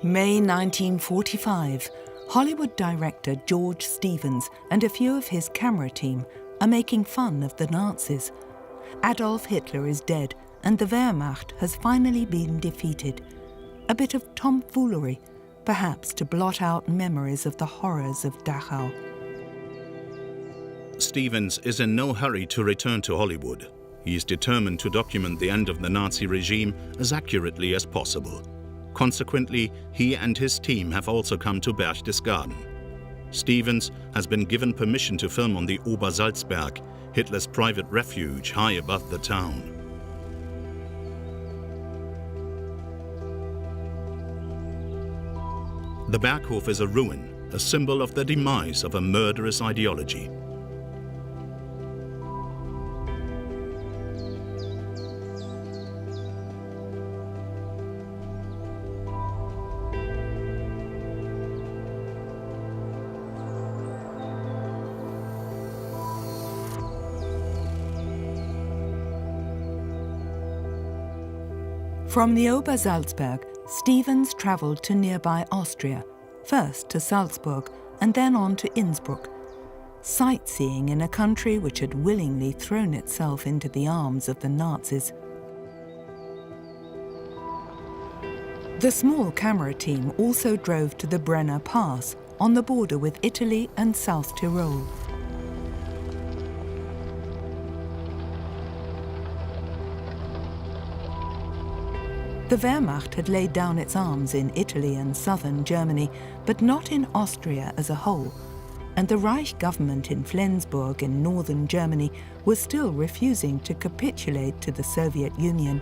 May 1945, Hollywood director George Stevens and a few of his camera team are making fun of the Nazis. Adolf Hitler is dead and the Wehrmacht has finally been defeated. A bit of tomfoolery, perhaps to blot out memories of the horrors of Dachau. Stevens is in no hurry to return to Hollywood. He is determined to document the end of the Nazi regime as accurately as possible. Consequently, he and his team have also come to Berchtesgaden. Stevens has been given permission to film on the Obersalzberg, Hitler's private refuge high above the town. The Berghof is a ruin, a symbol of the demise of a murderous ideology. From the Obersalzberg, Stevens travelled to nearby Austria, first to Salzburg and then on to Innsbruck, sightseeing in a country which had willingly thrown itself into the arms of the Nazis. The small camera team also drove to the Brenner Pass, on the border with Italy and South Tyrol. The Wehrmacht had laid down its arms in Italy and southern Germany, but not in Austria as a whole, and the Reich government in Flensburg in northern Germany was still refusing to capitulate to the Soviet Union.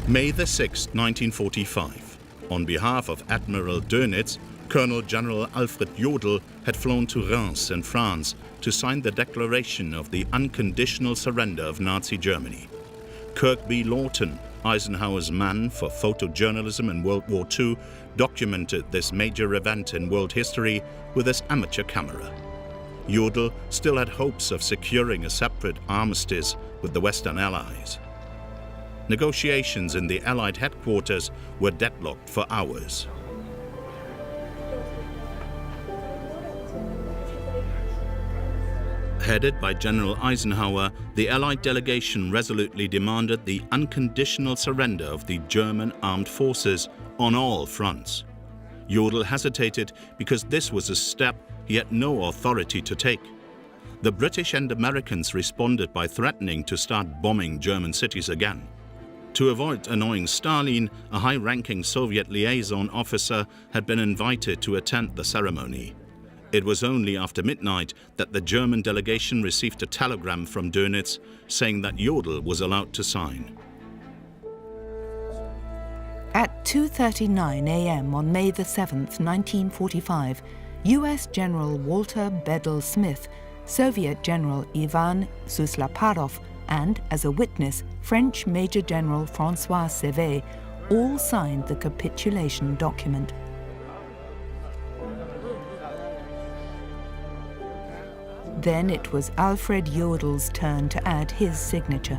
May the 6th, 1945. On behalf of Admiral Dönitz, Colonel General Alfred Jodl had flown to Reims in France to sign the declaration of the unconditional surrender of Nazi Germany. Kirk B. Lawton, Eisenhower's man for photojournalism in World War II, documented this major event in world history with his amateur camera. Jodl still had hopes of securing a separate armistice with the Western Allies. Negotiations in the Allied headquarters were deadlocked for hours. Headed by General Eisenhower, the Allied delegation resolutely demanded the unconditional surrender of the German armed forces on all fronts. Jodl hesitated because this was a step he had no authority to take. The British and Americans responded by threatening to start bombing German cities again. To avoid annoying Stalin, a high-ranking Soviet liaison officer had been invited to attend the ceremony. It was only after midnight that the German delegation received a telegram from Dönitz saying that Jodl was allowed to sign. At 2:39 a.m. on May the 7th, 1945, US General Walter Bedell Smith, Soviet General Ivan Suslaparov, and, as a witness, French Major General François Sévé all signed the capitulation document. Then it was Alfred Jodl's turn to add his signature.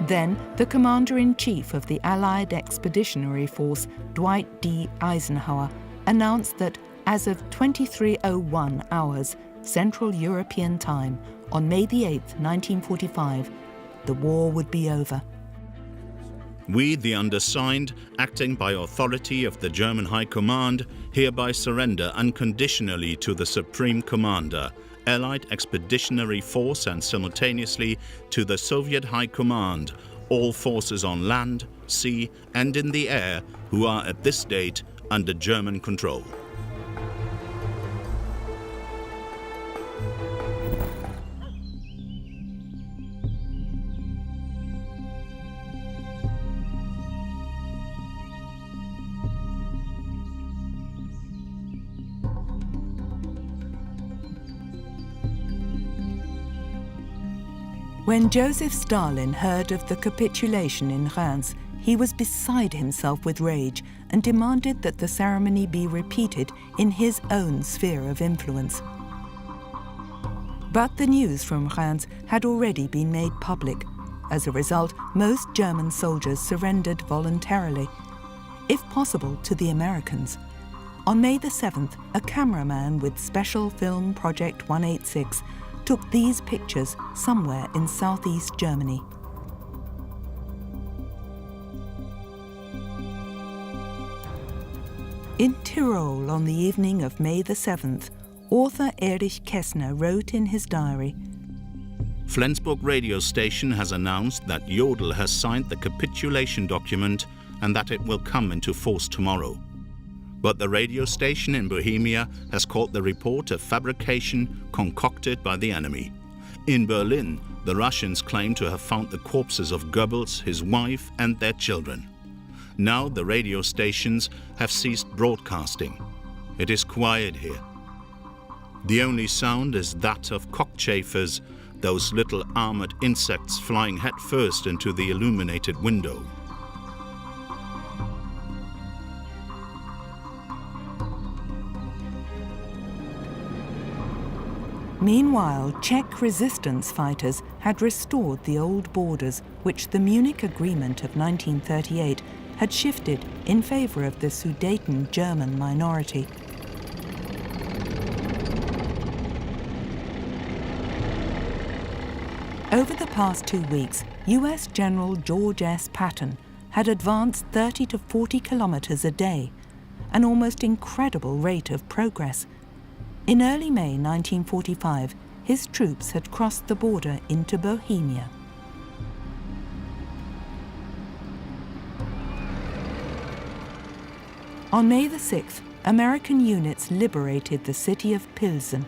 Then the Commander-in-Chief of the Allied Expeditionary Force, Dwight D. Eisenhower, announced that as of 23:01 hours, Central European time, on May the 8th, 1945, the war would be over. We, the undersigned, acting by authority of the German High Command, hereby surrender unconditionally to the Supreme Commander, Allied Expeditionary Force, and simultaneously to the Soviet High Command, all forces on land, sea, and in the air who are at this date under German control. When Joseph Stalin heard of the capitulation in Reims, he was beside himself with rage and demanded that the ceremony be repeated in his own sphere of influence. But the news from Reims had already been made public. As a result, most German soldiers surrendered voluntarily, if possible to the Americans. On May the 7th, a cameraman with Special Film Project 186 took these pictures somewhere in southeast Germany. In Tyrol on the evening of May the 7th, author Erich Kästner wrote in his diary, Flensburg radio station has announced that Jodl has signed the capitulation document and that it will come into force tomorrow. But the radio station in Bohemia has called the report a fabrication concocted by the enemy. In Berlin, the Russians claim to have found the corpses of Goebbels, his wife, and their children. Now the radio stations have ceased broadcasting. It is quiet here. The only sound is that of cockchafers, those little armored insects flying headfirst into the illuminated window. Meanwhile, Czech resistance fighters had restored the old borders which the Munich Agreement of 1938 had shifted in favor of the Sudeten German minority. Over the past 2 weeks, US General George S. Patton had advanced 30 to 40 kilometers a day, an almost incredible rate of progress. In early May 1945, his troops had crossed the border into Bohemia. On May the 6th, American units liberated the city of Pilsen.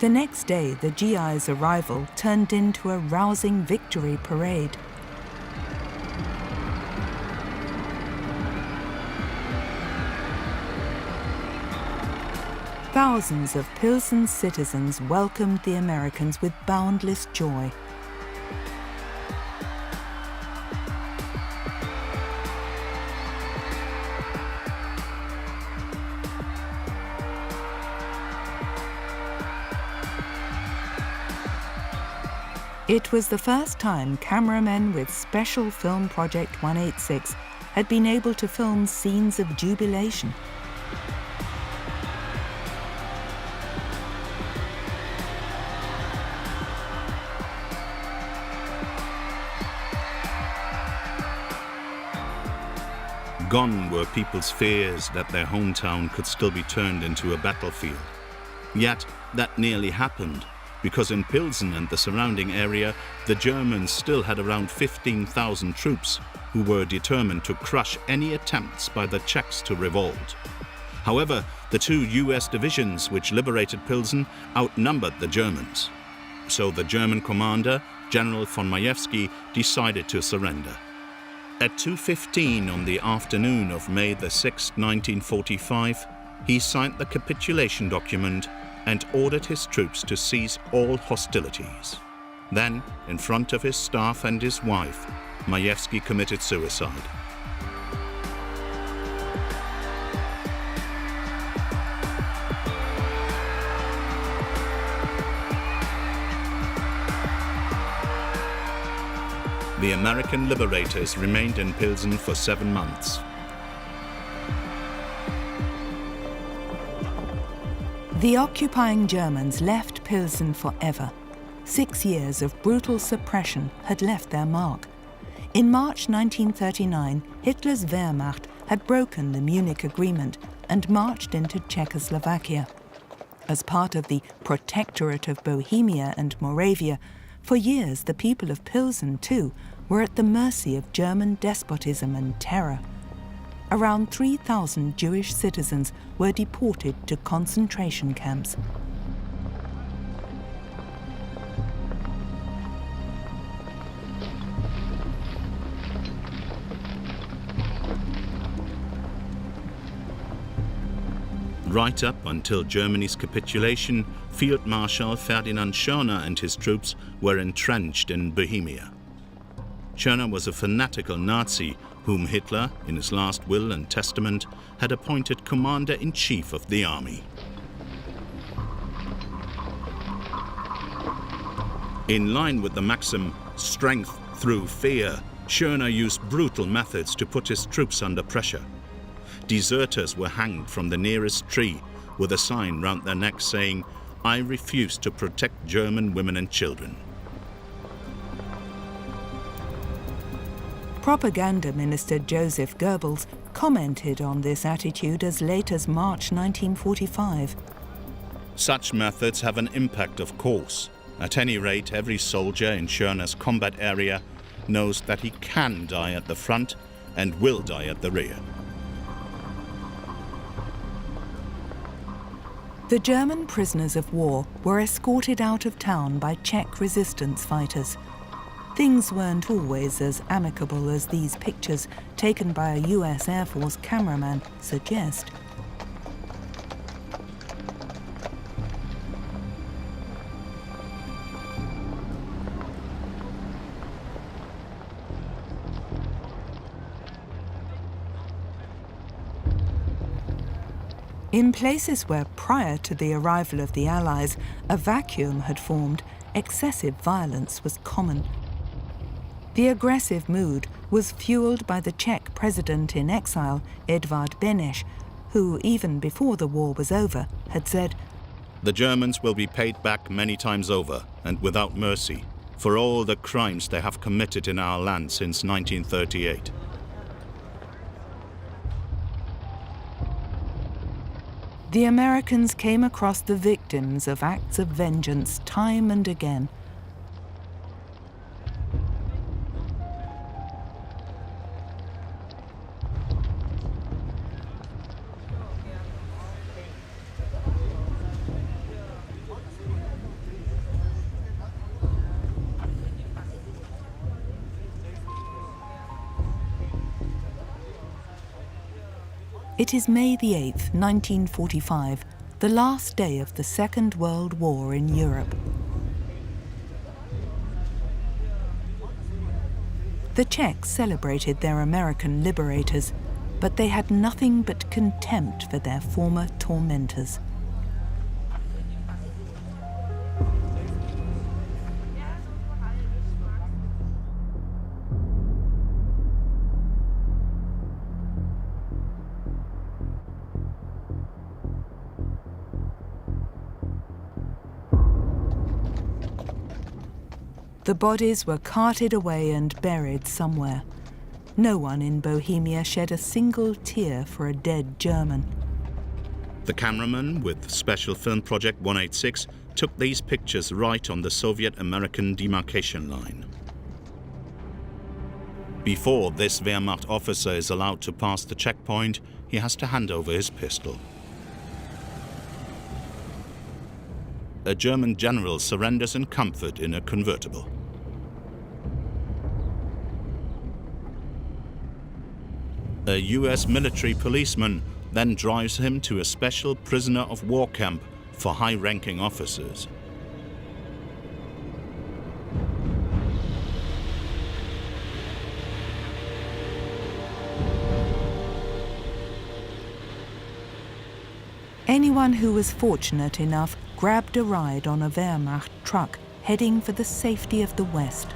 The next day, the GI's arrival turned into a rousing victory parade. Thousands of Pilsen's citizens welcomed the Americans with boundless joy. It was the first time cameramen with Special Film Project 186 had been able to film scenes of jubilation. Gone were people's fears that their hometown could still be turned into a battlefield. Yet that nearly happened, because in Pilsen and the surrounding area, the Germans still had around 15,000 troops who were determined to crush any attempts by the Czechs to revolt. However, the 2 US divisions which liberated Pilsen outnumbered the Germans. So the German commander, General von Majewski, decided to surrender. At 2:15 on the afternoon of May the 6th, 1945, he signed the capitulation document and ordered his troops to cease all hostilities. Then, in front of his staff and his wife, Majewski committed suicide. The American liberators remained in Pilsen for 7 months. The occupying Germans left Pilsen forever. 6 years of brutal suppression had left their mark. In March 1939, Hitler's Wehrmacht had broken the Munich Agreement and marched into Czechoslovakia. As part of the Protectorate of Bohemia and Moravia, for years the people of Pilsen, too, were at the mercy of German despotism and terror. Around 3,000 Jewish citizens were deported to concentration camps. Right up until Germany's capitulation, Field Marshal Ferdinand Schörner and his troops were entrenched in Bohemia. Schörner was a fanatical Nazi whom Hitler, in his last will and testament, had appointed commander-in-chief of the army. In line with the maxim, strength through fear, Schörner used brutal methods to put his troops under pressure. Deserters were hanged from the nearest tree with a sign round their necks saying, "I refuse to protect German women and children." Propaganda Minister Joseph Goebbels commented on this attitude as late as March 1945. Such methods have an impact, of course. At any rate, every soldier in Schörner's combat area knows that he can die at the front and will die at the rear. The German prisoners of war were escorted out of town by Czech resistance fighters. Things weren't always as amicable as these pictures taken by a US Air Force cameraman suggest. In places where, prior to the arrival of the Allies, a vacuum had formed, excessive violence was common. The aggressive mood was fueled by the Czech president in exile, Edvard Beneš, who, even before the war was over, had said, "The Germans will be paid back many times over, and without mercy, for all the crimes they have committed in our land since 1938. The Americans came across the victims of acts of vengeance time and again. It is May the 8th, 1945, the last day of the Second World War in Europe. The Czechs celebrated their American liberators, but they had nothing but contempt for their former tormentors. The bodies were carted away and buried somewhere. No one in Bohemia shed a single tear for a dead German. The cameraman with Special Film Project 186 took these pictures right on the Soviet-American demarcation line. Before this Wehrmacht officer is allowed to pass the checkpoint, he has to hand over his pistol. A German general surrenders in comfort in a convertible. A US military policeman then drives him to a special prisoner of war camp for high-ranking officers. Anyone who was fortunate enough grabbed a ride on a Wehrmacht truck heading for the safety of the West.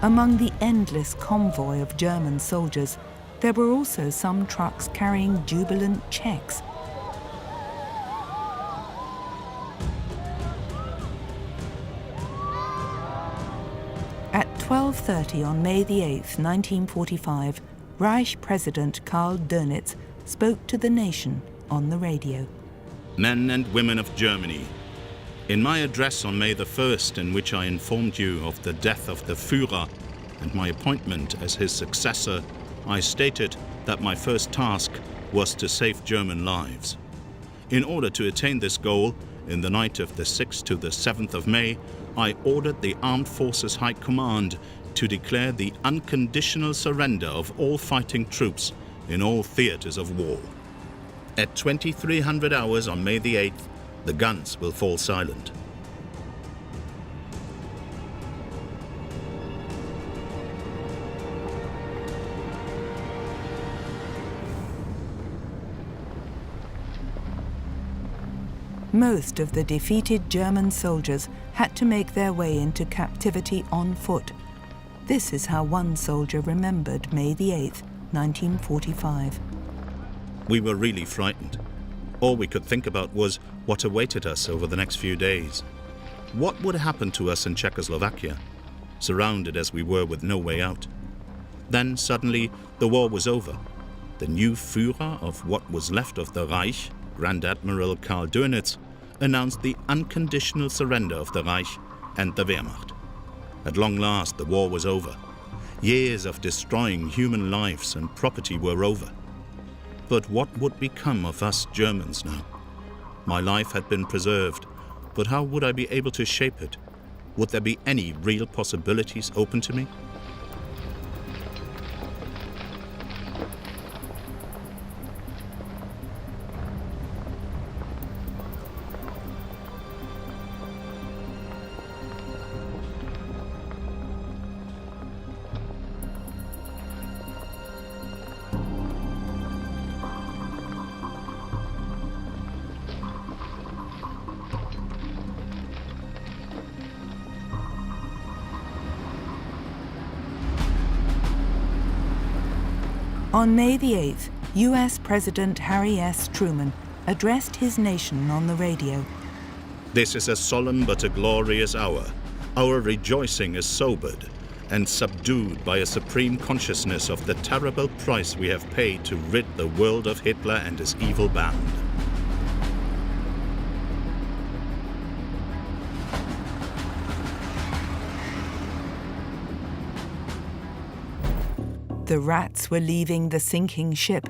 Among the endless convoy of German soldiers, there were also some trucks carrying jubilant Czechs. At 12:30 on May the 8th, 1945, Reich President Karl Dönitz spoke to the nation on the radio. Men and women of Germany, in my address on May the 1st, in which I informed you of the death of the Führer and my appointment as his successor, I stated that my first task was to save German lives. In order to attain this goal, in the night of the 6th to the 7th of May, I ordered the Armed Forces High Command to declare the unconditional surrender of all fighting troops in all theaters of war. At 2300 hours on May the 8th, the guns will fall silent. Most of the defeated German soldiers had to make their way into captivity on foot. This is how one soldier remembered May the 8th, 1945. We were really frightened. All we could think about was what awaited us over the next few days. What would happen to us in Czechoslovakia, surrounded as we were with no way out? Then suddenly the war was over. The new Führer of what was left of the Reich, Grand Admiral Karl Dönitz, announced the unconditional surrender of the Reich and the Wehrmacht. At long last the war was over. Years of destroying human lives and property were over. But what would become of us Germans now? My life had been preserved, but how would I be able to shape it? Would there be any real possibilities open to me? On May the 8th, US President Harry S. Truman addressed his nation on the radio. This is a solemn but a glorious hour. Our rejoicing is sobered and subdued by a supreme consciousness of the terrible price we have paid to rid the world of Hitler and his evil band. The rats were leaving the sinking ship.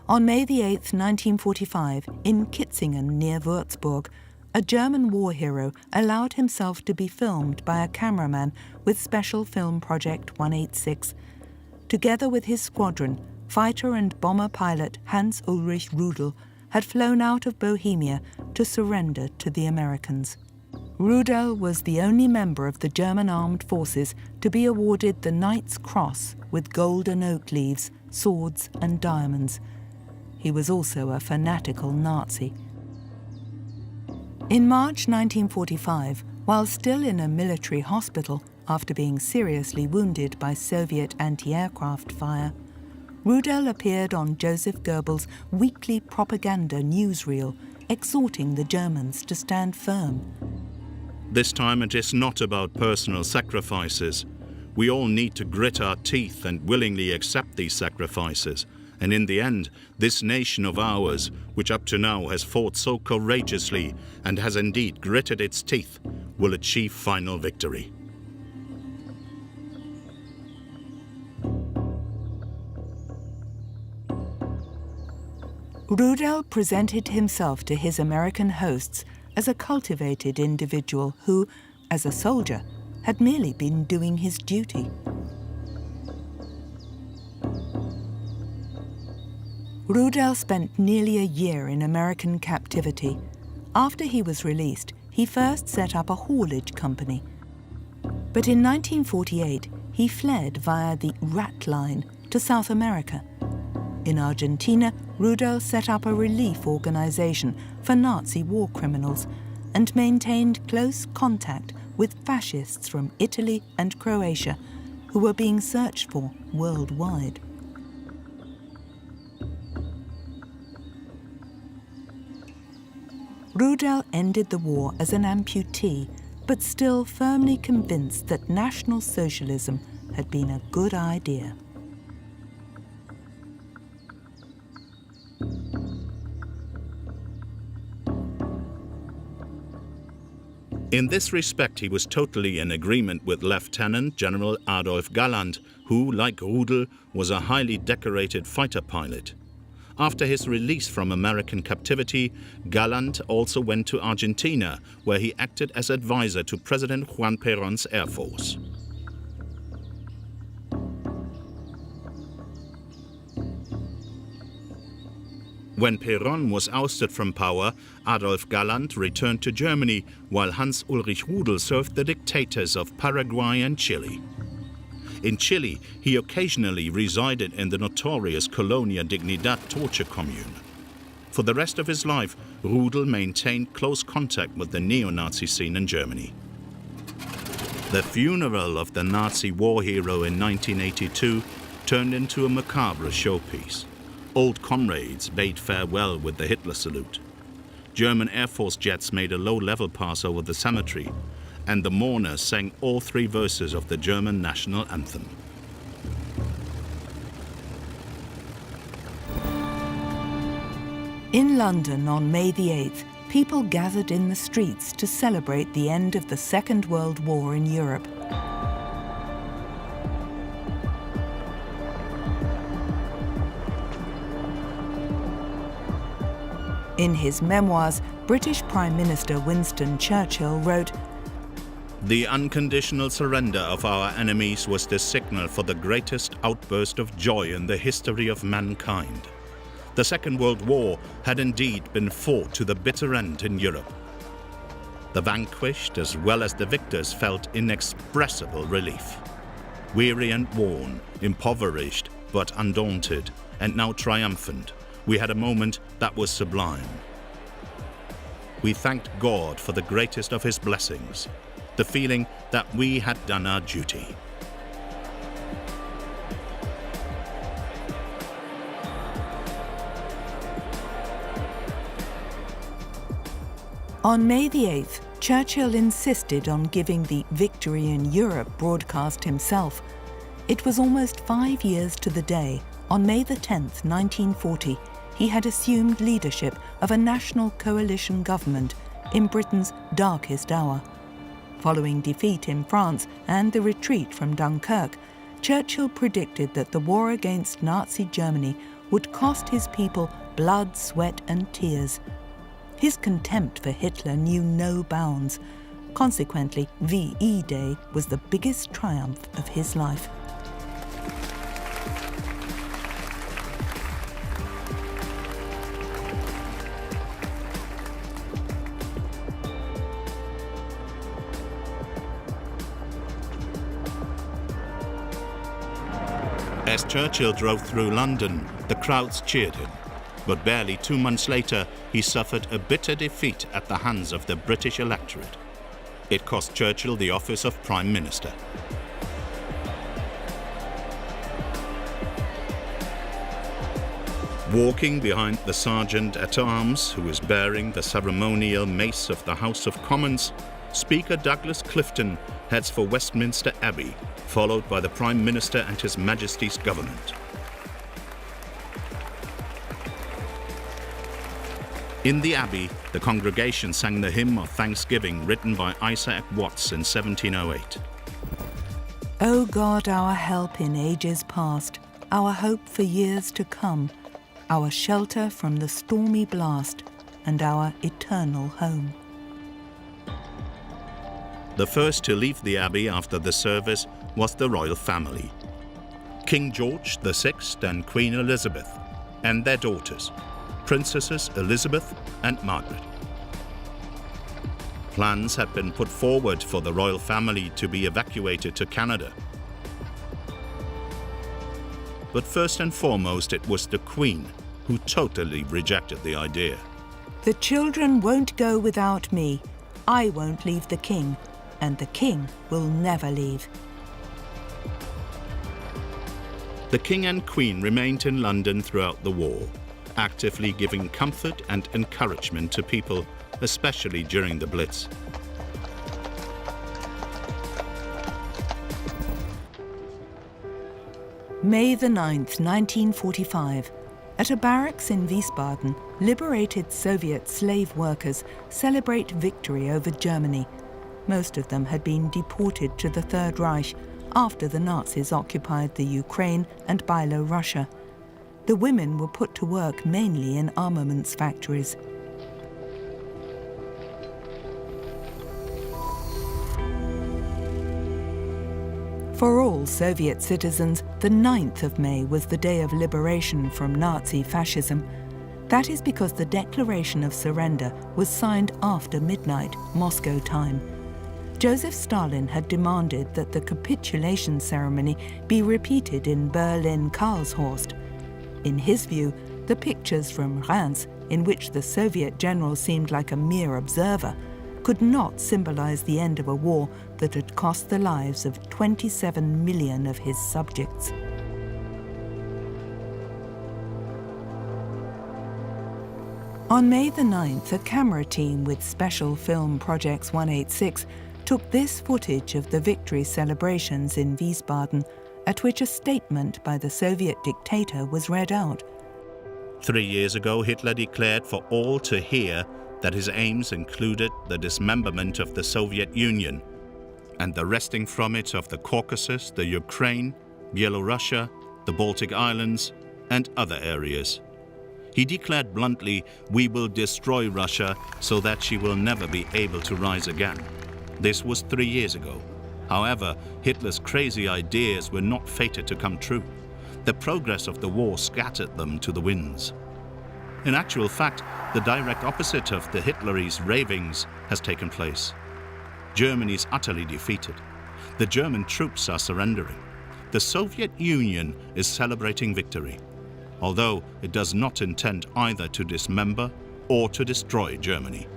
On May the 8th, 1945, in Kitzingen near Würzburg, a German war hero allowed himself to be filmed by a cameraman with Special Film Project 186. Together with his squadron, fighter and bomber pilot Hans Ulrich Rudel had flown out of Bohemia to surrender to the Americans. Rudel was the only member of the German armed forces to be awarded the Knight's Cross with golden oak leaves, swords and diamonds. He was also a fanatical Nazi. In March 1945, while still in a military hospital after being seriously wounded by Soviet anti-aircraft fire, Rudel appeared on Joseph Goebbels' weekly propaganda newsreel, exhorting the Germans to stand firm. This time it is not about personal sacrifices. We all need to grit our teeth and willingly accept these sacrifices. And in the end, this nation of ours, which up to now has fought so courageously and has indeed gritted its teeth, will achieve final victory. Rudel presented himself to his American hosts as a cultivated individual who, as a soldier, had merely been doing his duty. Rudel spent nearly a year in American captivity. After he was released, he first set up a haulage company. But in 1948, he fled via the Rat Line to South America. In Argentina, Rudel set up a relief organization for Nazi war criminals and maintained close contact with fascists from Italy and Croatia who were being searched for worldwide. Rudel ended the war as an amputee, but still firmly convinced that National Socialism had been a good idea. In this respect, he was totally in agreement with Lieutenant General Adolf Galland, who, like Rudel, was a highly decorated fighter pilot. After his release from American captivity, Galland also went to Argentina, where he acted as advisor to President Juan Perón's Air Force. When Perón was ousted from power, Adolf Galland returned to Germany, while Hans Ulrich Rudel served the dictators of Paraguay and Chile. In Chile, he occasionally resided in the notorious Colonia Dignidad torture commune. For the rest of his life, Rudel maintained close contact with the neo-Nazi scene in Germany. The funeral of the Nazi war hero in 1982 turned into a macabre showpiece. Old comrades bade farewell with the Hitler salute. German Air Force jets made a low-level pass over the cemetery, and the mourners sang all three verses of the German national anthem. In London on May the 8th, people gathered in the streets to celebrate the end of the Second World War in Europe. In his memoirs, British Prime Minister Winston Churchill wrote, "The unconditional surrender of our enemies was the signal for the greatest outburst of joy in the history of mankind. The Second World War had indeed been fought to the bitter end in Europe. The vanquished as well as the victors felt inexpressible relief. Weary and worn, impoverished but undaunted, and now triumphant, we had a moment that was sublime. We thanked God for the greatest of his blessings, the feeling that we had done our duty." On May the 8th, Churchill insisted on giving the Victory in Europe broadcast himself. It was almost 5 years to the day, on May the 10th, 1940, he had assumed leadership of a national coalition government in Britain's darkest hour. Following defeat in France and the retreat from Dunkirk, Churchill predicted that the war against Nazi Germany would cost his people blood, sweat and tears. His contempt for Hitler knew no bounds. Consequently, WWII Day was the biggest triumph of his life. As Churchill drove through London, the crowds cheered him. But barely 2 months later, he suffered a bitter defeat at the hands of the British electorate. It cost Churchill the office of Prime Minister. Walking behind the Sergeant-at-Arms, who is bearing the ceremonial mace of the House of Commons, Speaker Douglas Clifton heads for Westminster Abbey, followed by the Prime Minister and His Majesty's government. In the Abbey, the congregation sang the hymn of thanksgiving written by Isaac Watts in 1708. O God, our help in ages past, our hope for years to come, our shelter from the stormy blast, and our eternal home. The first to leave the Abbey after the service was the royal family. King George VI and Queen Elizabeth, and their daughters, Princesses Elizabeth and Margaret. Plans had been put forward for the royal family to be evacuated to Canada. But first and foremost, it was the Queen who totally rejected the idea. The children won't go without me. I won't leave the king, and the king will never leave. The King and Queen remained in London throughout the war, actively giving comfort and encouragement to people, especially during the Blitz. May the 9th, 1945. At a barracks in Wiesbaden, liberated Soviet slave workers celebrate victory over Germany. Most of them had been deported to the Third Reich after the Nazis occupied the Ukraine and Belarus. The women were put to work mainly in armaments factories. For all Soviet citizens, the 9th of May was the day of liberation from Nazi fascism. That is because the Declaration of Surrender was signed after midnight, Moscow time. Joseph Stalin had demanded that the capitulation ceremony be repeated in Berlin-Karlshorst. In his view, the pictures from Reims in which the Soviet general seemed like a mere observer, could not symbolize the end of a war that had cost the lives of 27 million of his subjects. On May the 9th, a camera team with Special Film Projects 186 took this footage of the victory celebrations in Wiesbaden, at which a statement by the Soviet dictator was read out. 3 years ago, Hitler declared for all to hear that his aims included the dismemberment of the Soviet Union and the wresting from it of the Caucasus, the Ukraine, Belorussia, the Baltic Islands, and other areas. He declared bluntly, "We will destroy Russia so that she will never be able to rise again." This was 3 years ago. However, Hitler's crazy ideas were not fated to come true. The progress of the war scattered them to the winds. In actual fact, the direct opposite of the Hitlerese ravings has taken place. Germany is utterly defeated. The German troops are surrendering. The Soviet Union is celebrating victory, although it does not intend either to dismember or to destroy Germany.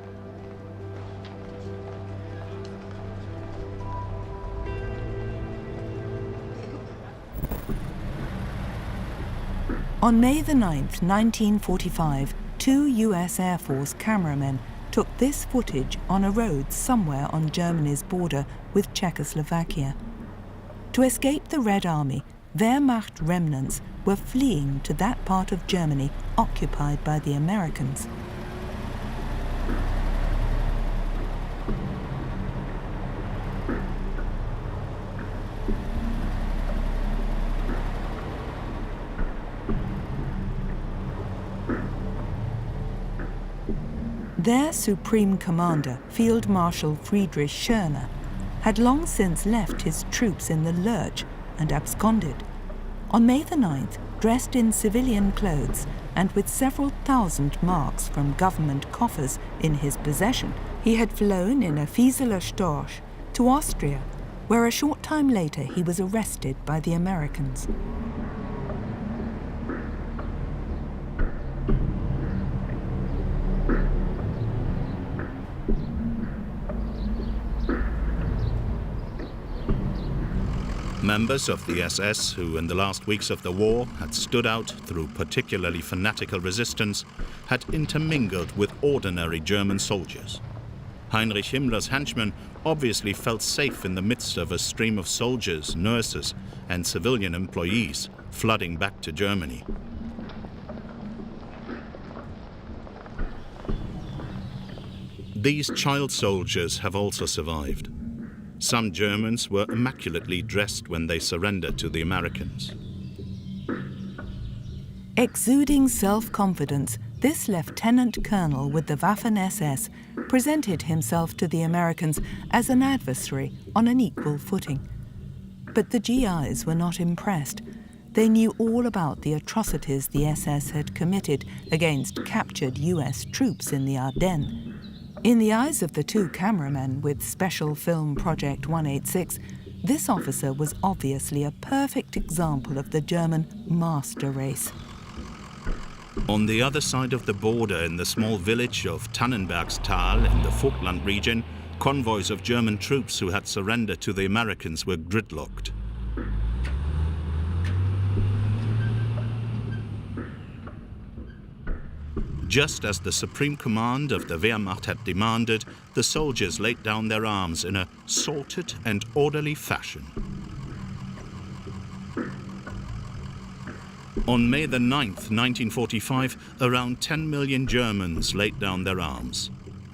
On May the 9th, 1945, 2 US Air Force cameramen took this footage on a road somewhere on Germany's border with Czechoslovakia. To escape the Red Army, Wehrmacht remnants were fleeing to that part of Germany occupied by the Americans. Their supreme commander, Field Marshal Friedrich Schörner, had long since left his troops in the lurch and absconded. On May the 9th, dressed in civilian clothes and with several thousand marks from government coffers in his possession, he had flown in a Fieseler Storch to Austria, where a short time later he was arrested by the Americans. Members of the SS, who in the last weeks of the war had stood out through particularly fanatical resistance, had intermingled with ordinary German soldiers. Heinrich Himmler's henchmen obviously felt safe in the midst of a stream of soldiers, nurses, and civilian employees flooding back to Germany. These child soldiers have also survived. Some Germans were immaculately dressed when they surrendered to the Americans. Exuding self-confidence, this lieutenant colonel with the Waffen-SS presented himself to the Americans as an adversary on an equal footing. But the GIs were not impressed. They knew all about the atrocities the SS had committed against captured US troops in the Ardennes. In the eyes of the 2 cameramen with Special Film Project 186, this officer was obviously a perfect example of the German master race. On the other side of the border, in the small village of Tannenbergstal in the Vogtland region, convoys of German troops who had surrendered to the Americans were gridlocked. Just as the Supreme Command of the Wehrmacht had demanded, the soldiers laid down their arms in a sorted and orderly fashion. On May the 9th, 1945, around 10 million Germans laid down their arms,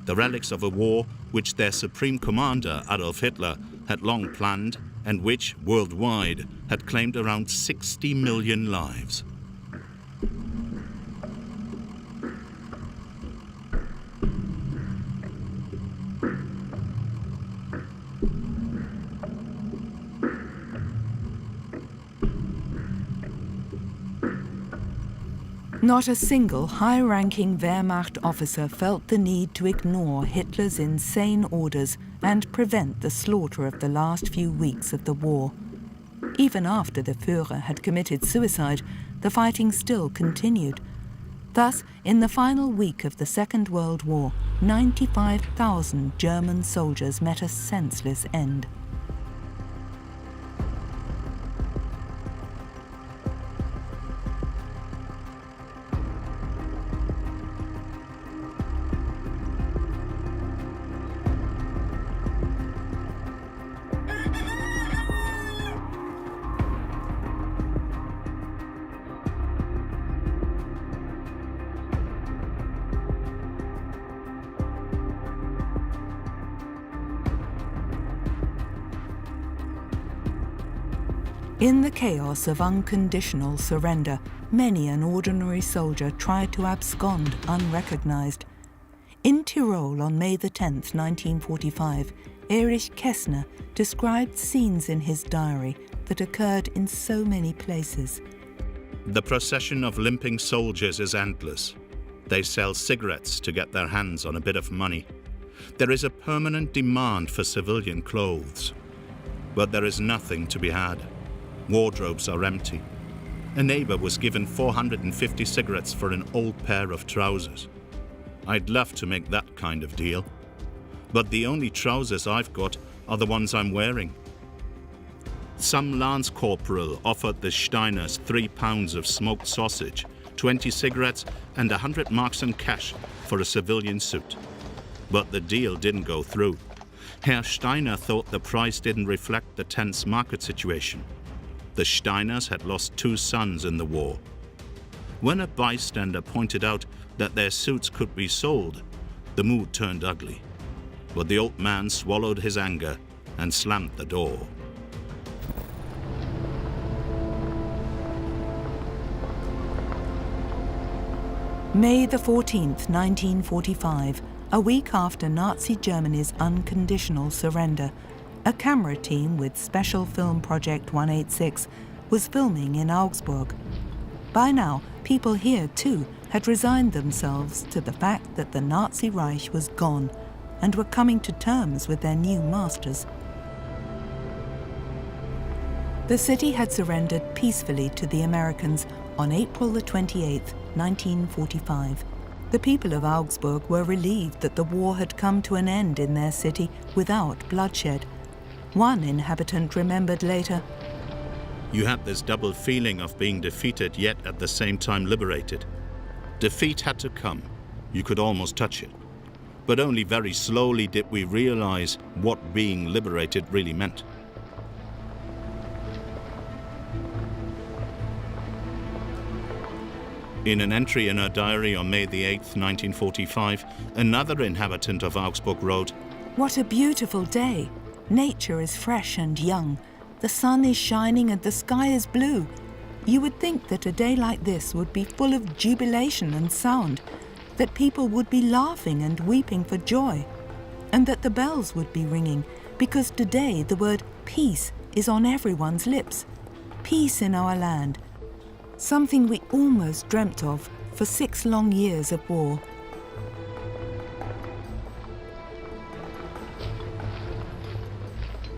the relics of a war which their Supreme Commander, Adolf Hitler, had long planned and which, worldwide, had claimed around 60 million lives. Not a single high-ranking Wehrmacht officer felt the need to ignore Hitler's insane orders and prevent the slaughter of the last few weeks of the war. Even after the Führer had committed suicide, the fighting still continued. Thus, in the final week of the Second World War, 95,000 German soldiers met a senseless end. In the chaos of unconditional surrender, many an ordinary soldier tried to abscond unrecognized. In Tyrol on May 10, 1945, Erich Kästner described scenes in his diary that occurred in so many places. The procession of limping soldiers is endless. They sell cigarettes to get their hands on a bit of money. There is a permanent demand for civilian clothes. But there is nothing to be had. Wardrobes are empty. A neighbor was given 450 cigarettes for an old pair of trousers. I'd love to make that kind of deal. But the only trousers I've got are the ones I'm wearing. Some lance corporal offered the Steiners 3 pounds of smoked sausage, 20 cigarettes and 100 marks in cash for a civilian suit. But the deal didn't go through. Herr Steiner thought the price didn't reflect the tense market situation. The Steiners had lost 2 sons in the war. When a bystander pointed out that their suits could be sold, the mood turned ugly. But the old man swallowed his anger and slammed the door. May 14, 1945, a week after Nazi Germany's unconditional surrender, a camera team with Special Film Project 186 was filming in Augsburg. By now, people here too had resigned themselves to the fact that the Nazi Reich was gone and were coming to terms with their new masters. The city had surrendered peacefully to the Americans on April 28, 1945. The people of Augsburg were relieved that the war had come to an end in their city without bloodshed. One inhabitant remembered later, "You had this double feeling of being defeated yet at the same time liberated. Defeat had to come. You could almost touch it. But only very slowly did we realize what being liberated really meant." In an entry in her diary on May 8, 1945, another inhabitant of Augsburg wrote, "What a beautiful day! Nature is fresh and young. The sun is shining and the sky is blue. You would think that a day like this would be full of jubilation and sound, that people would be laughing and weeping for joy, and that the bells would be ringing, because today the word peace is on everyone's lips. Peace in our land, something we almost dreamt of for 6 long years of war."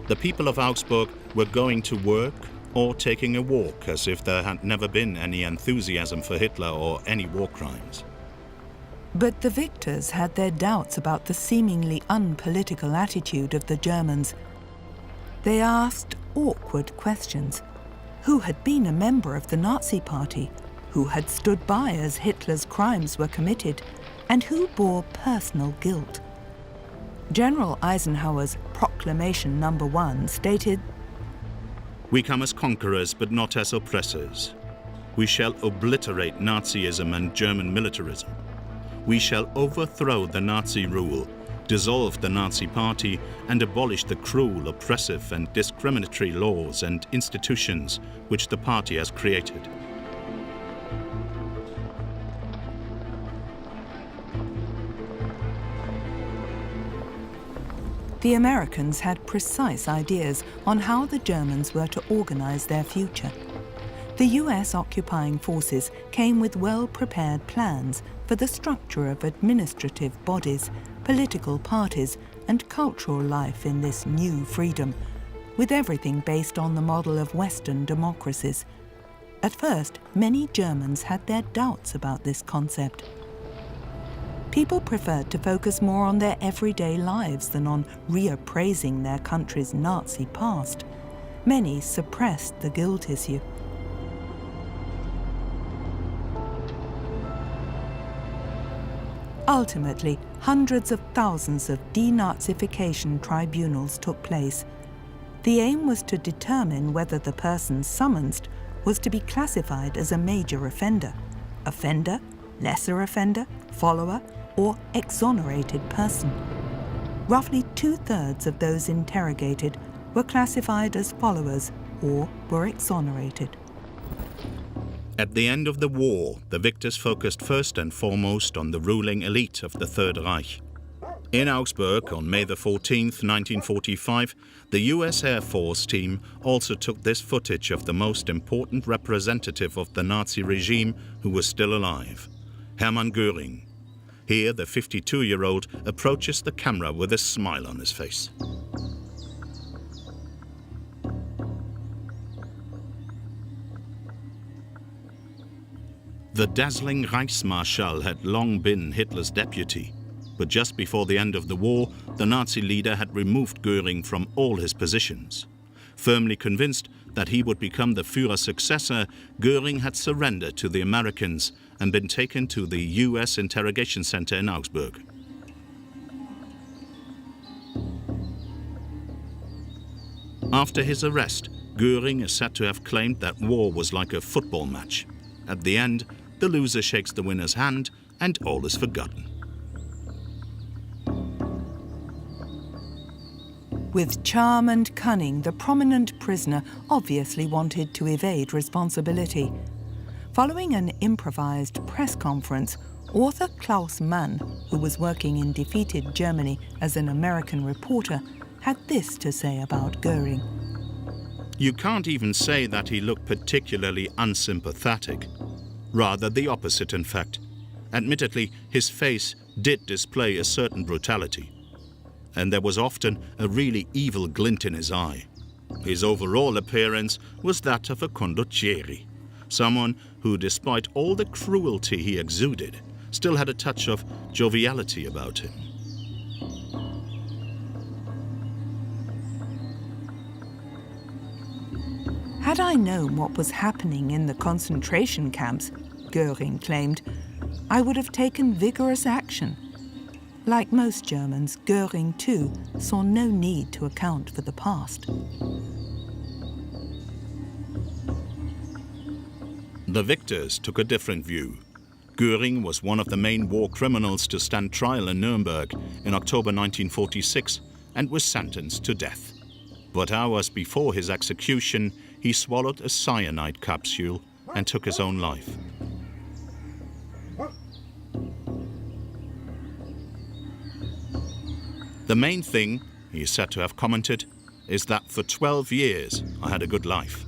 The people of Augsburg were going to work or taking a walk as if there had never been any enthusiasm for Hitler or any war crimes. But the victors had their doubts about the seemingly unpolitical attitude of the Germans. They asked awkward questions. Who had been a member of the Nazi Party? Who had stood by as Hitler's crimes were committed? And who bore personal guilt? General Eisenhower's Proclamation No. 1 stated, "We come as conquerors but not as oppressors. We shall obliterate Nazism and German militarism. We shall overthrow the Nazi rule, dissolve the Nazi Party, and abolish the cruel, oppressive and discriminatory laws and institutions which the party has created." The Americans had precise ideas on how the Germans were to organize their future. The US occupying forces came with well-prepared plans for the structure of administrative bodies, political parties, and cultural life in this new freedom, with everything based on the model of Western democracies. At first, many Germans had their doubts about this concept. People preferred to focus more on their everyday lives than on reappraising their country's Nazi past. Many suppressed the guilt issue. Ultimately, hundreds of thousands of denazification tribunals took place. The aim was to determine whether the person summoned was to be classified as a major offender, lesser offender, follower, or exonerated person. Roughly 2/3 of those interrogated were classified as followers or were exonerated. At the end of the war, the victors focused first and foremost on the ruling elite of the Third Reich. In Augsburg, on May the 14th, 1945, the US Air Force team also took this footage of the most important representative of the Nazi regime who was still alive, Hermann Göring. Here, the 52-year-old approaches the camera with a smile on his face. The dazzling Reichsmarschall had long been Hitler's deputy, but just before the end of the war, the Nazi leader had removed Göring from all his positions. Firmly convinced that he would become the Führer's successor, Göring had surrendered to the Americans and been taken to the US interrogation center in Augsburg. After his arrest, Göring is said to have claimed that war was like a football match. At the end, the loser shakes the winner's hand and all is forgotten. With charm and cunning, the prominent prisoner obviously wanted to evade responsibility. Following an improvised press conference, author Klaus Mann, who was working in defeated Germany as an American reporter, had this to say about Göring. You can't even say that he looked particularly unsympathetic. Rather the opposite, in fact. Admittedly, his face did display a certain brutality. And there was often a really evil glint in his eye. His overall appearance was that of a condottieri, someone who, despite all the cruelty he exuded, still had a touch of joviality about him. Had I known what was happening in the concentration camps, Göring claimed, I would have taken vigorous action. Like most Germans, Göring too saw no need to account for the past. The victors took a different view. Göring was one of the main war criminals to stand trial in Nuremberg in October 1946 and was sentenced to death. But hours before his execution, he swallowed a cyanide capsule and took his own life. The main thing, he is said to have commented, is that for 12 years I had a good life.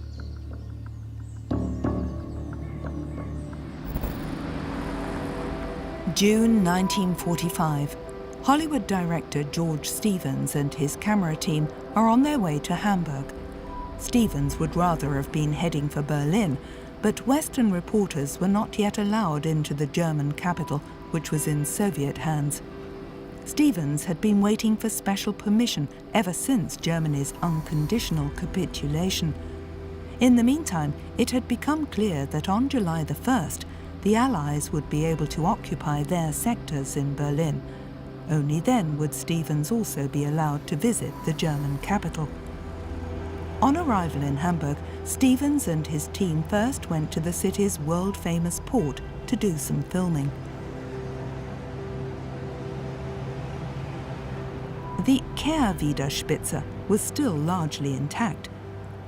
June 1945. Hollywood director George Stevens and his camera team are on their way to Hamburg. Stevens would rather have been heading for Berlin, but Western reporters were not yet allowed into the German capital, which was in Soviet hands. Stevens had been waiting for special permission ever since Germany's unconditional capitulation. In the meantime, it had become clear that on July the 1st, the Allies would be able to occupy their sectors in Berlin. Only then would Stevens also be allowed to visit the German capital. On arrival in Hamburg, Stevens and his team first went to the city's world-famous port to do some filming. The Kehrwiederspitze was still largely intact,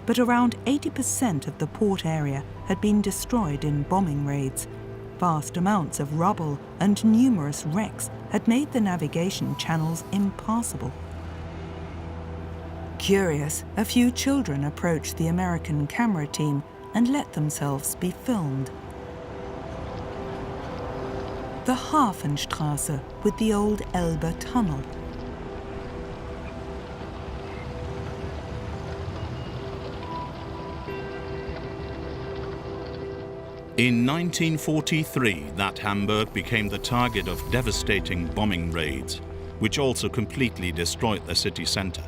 but around 80% of the port area had been destroyed in bombing raids. Vast amounts of rubble and numerous wrecks had made the navigation channels impassable. Curious, a few children approached the American camera team and let themselves be filmed. The Hafenstraße with the old Elbe tunnel. In 1943, that Hamburg became the target of devastating bombing raids, which also completely destroyed the city center.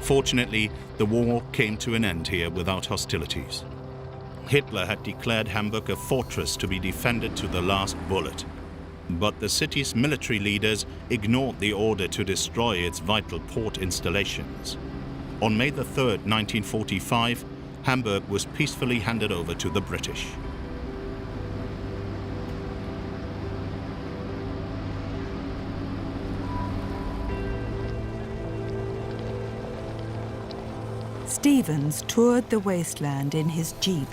Fortunately, the war came to an end here without hostilities. Hitler had declared Hamburg a fortress to be defended to the last bullet. But the city's military leaders ignored the order to destroy its vital port installations. On May 3, 1945, Hamburg was peacefully handed over to the British. Stevens toured the wasteland in his jeep.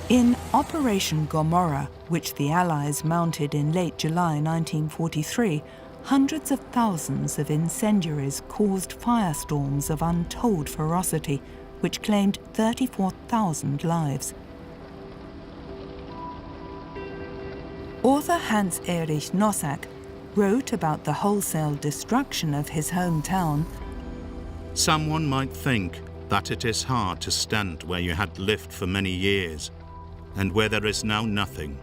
In Operation Gomorrah, which the Allies mounted in late July 1943, hundreds of thousands of incendiaries caused firestorms of untold ferocity, which claimed 34,000 lives. Author Hans Erich Nossack wrote about the wholesale destruction of his hometown. Someone might think that it is hard to stand where you had lived for many years, and where there is now nothing,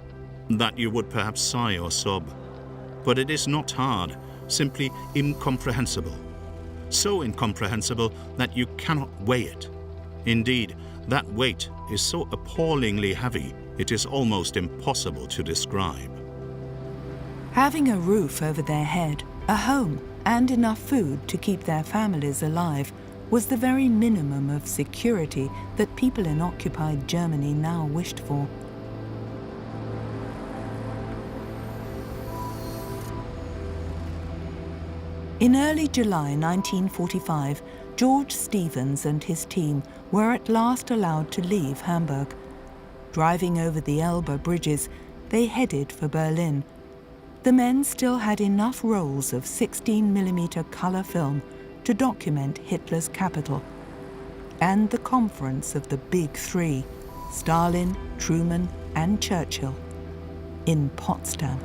that you would perhaps sigh or sob. But it is not hard, simply incomprehensible. So incomprehensible that you cannot weigh it. Indeed, that weight is so appallingly heavy, it is almost impossible to describe. Having a roof over their head, a home, and enough food to keep their families alive was the very minimum of security that people in occupied Germany now wished for. In early July 1945, George Stevens and his team were at last allowed to leave Hamburg. Driving over the Elbe bridges, they headed for Berlin. The men still had enough rolls of 16mm color film to document Hitler's capital and the conference of the Big Three, Stalin, Truman, and Churchill, in Potsdam.